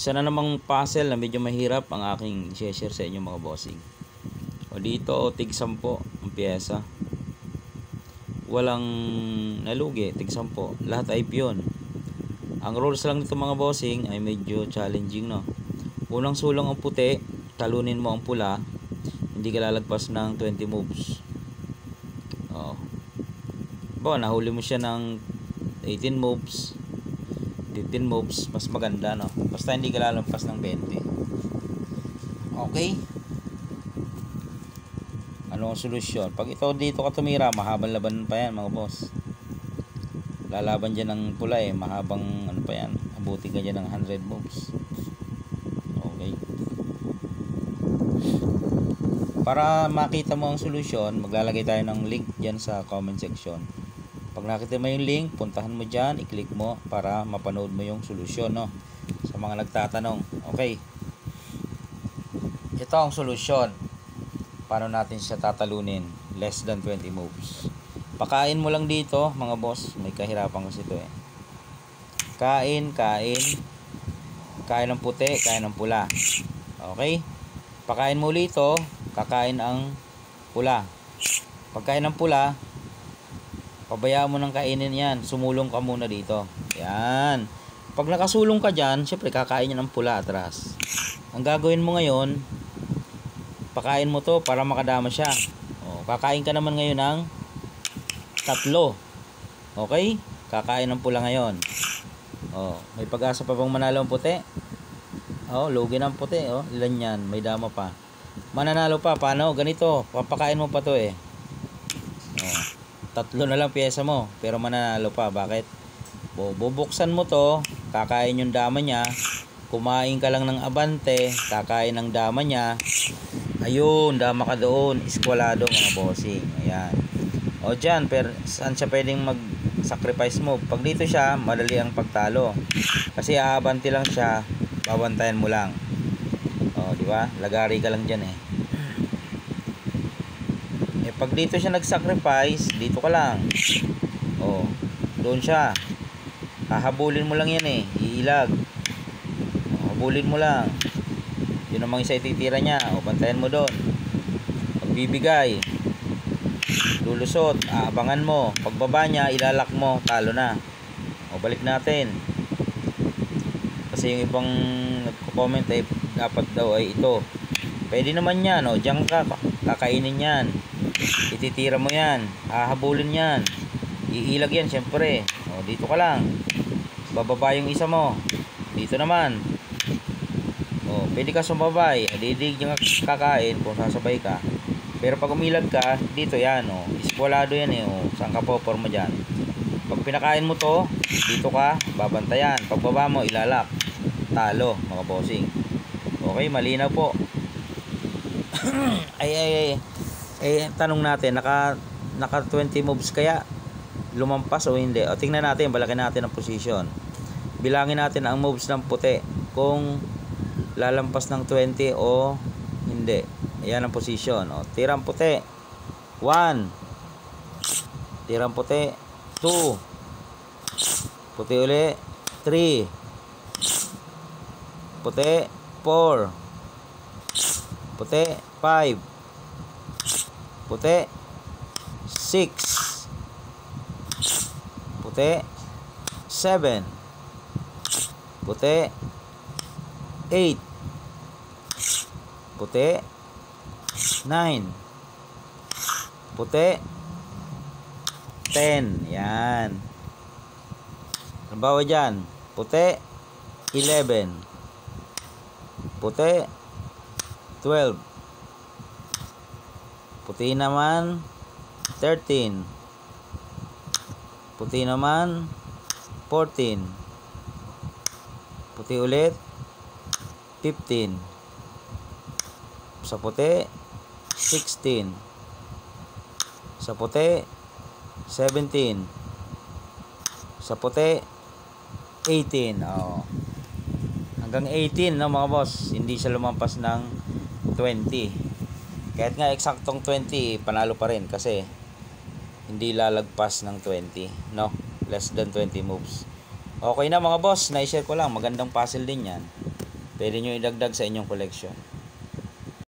Isa na namang puzzle na medyo mahirap ang aking share sa inyo mga bossing. O dito, tig 10 ang pyesa. Walang nalugi, tig 10. Lahat ay piyon. Ang rules lang nito mga bossing ay medyo challenging, no. Unang sulong ang puti, talunin mo ang pula, hindi ka lalagpas ng 20 moves. Nahuli mo siya ng 18 moves, 15 moves, mas maganda, no? Basta hindi ka lalampas ng 20. Okay? Ano ang solusyon? Pag ito dito ka tumira, mahabang laban pa yan mga boss. Lalaban dyan ng pula mahabang ano pa yan. Abutin ka dyan ng 100 moves. Okay. Para makita mo ang solusyon, maglalagay tayo ng link dyan sa comment section. Pag nakita mo yung link, puntahan mo dyan, i-click mo para mapanood mo yung solusyon, no? Sa mga nagtatanong. Okay. Ito ang solusyon. Paano natin siya tatalunin? Less than 20 moves. Pakain mo lang dito, mga boss. May kahirapan kasi ito Kain ng puti, kain ng pula. Okay? Pakain mo ulit ito, kakain ang pula. Pagkain ng pula, pabayaan mo ng kainin yan. Sumulong ka muna dito. Yan. Pag nakasulong ka dyan, syempre kakain niya ng pula atras. Ang gagawin mo ngayon, pakain mo to para makadama siya. Kakain ka naman ngayon ng 3. Okay? Kakain ng pula ngayon. May pag-asa pa bang manalo ang puti? Lugi ng puti. Ilan yan? May dama pa. Mananalo pa. Paano? Ganito. Papakain mo pa to 3 na lang pyesa mo, pero mananalo pa. Bakit? Bubuksan mo to, kakain yung dama niya. Kumain ka lang ng abante, kakain ng dama niya. Ayun, dama ka doon. Eskwalado mga bossing. Ayan. Dyan, saan siya pwedeng mag-sacrifice mo? Pag dito siya, madali ang pagtalo. Kasi aabante lang siya, babantayan mo lang. Diba? Lagari ka lang dyan pag dito siya nag-sacrifice, dito ka lang. Doon siya. Hahabulin mo lang yan iilag. Habulin mo lang. Yun namang isa ititira niya. Bantayan mo doon. Pagbibigay, lulusot, aabangan mo. Pagbaba niya, ilalak mo, talo na. Balik natin. Kasi yung ibang nagko-comment dapat daw ay ito. Pwede naman yan, diyan ka, kakainin yan. Ititira mo yan, hahabulin yan, iilag yan syempre. Dito ka lang, bababa yung isa mo, dito naman. Pwede ka sumabay, didig yung kakain kung sasabay ka. Pero pag umilag ka, dito yan, iskwalado yan saan ka po forma dyan. Pag pinakain mo to, dito ka, babantayan. Pagbaba mo, ilalak, talo mga bossing. Okay, malinaw po. Tanong natin, naka 20 moves kaya lumampas o hindi? Tingnan natin, balakin natin ang position. Bilangin natin ang moves ng puti kung lalampas ng 20 o hindi. Ayan ang position. Tirang puti 1, tirang puti 2, puti uli 3, puti 4, puti 5, puti 6, puti 7, puti 8, puti 9, puti 10. Yan. Halimbawa dyan, puti 11, puti 12, puti naman 13, puti naman 14, puti ulit 15, sa puti 16, sa puti 17, sa puti 18. Hanggang 18 mga boss, hindi siya lumampas ng 20. Kahit nga eksaktong 20, panalo pa rin kasi hindi lalagpas ng 20, no? Less than 20 moves. Okay na mga boss, na-share ko lang. Magandang puzzle din yan. pwede nyo idagdag sa inyong collection.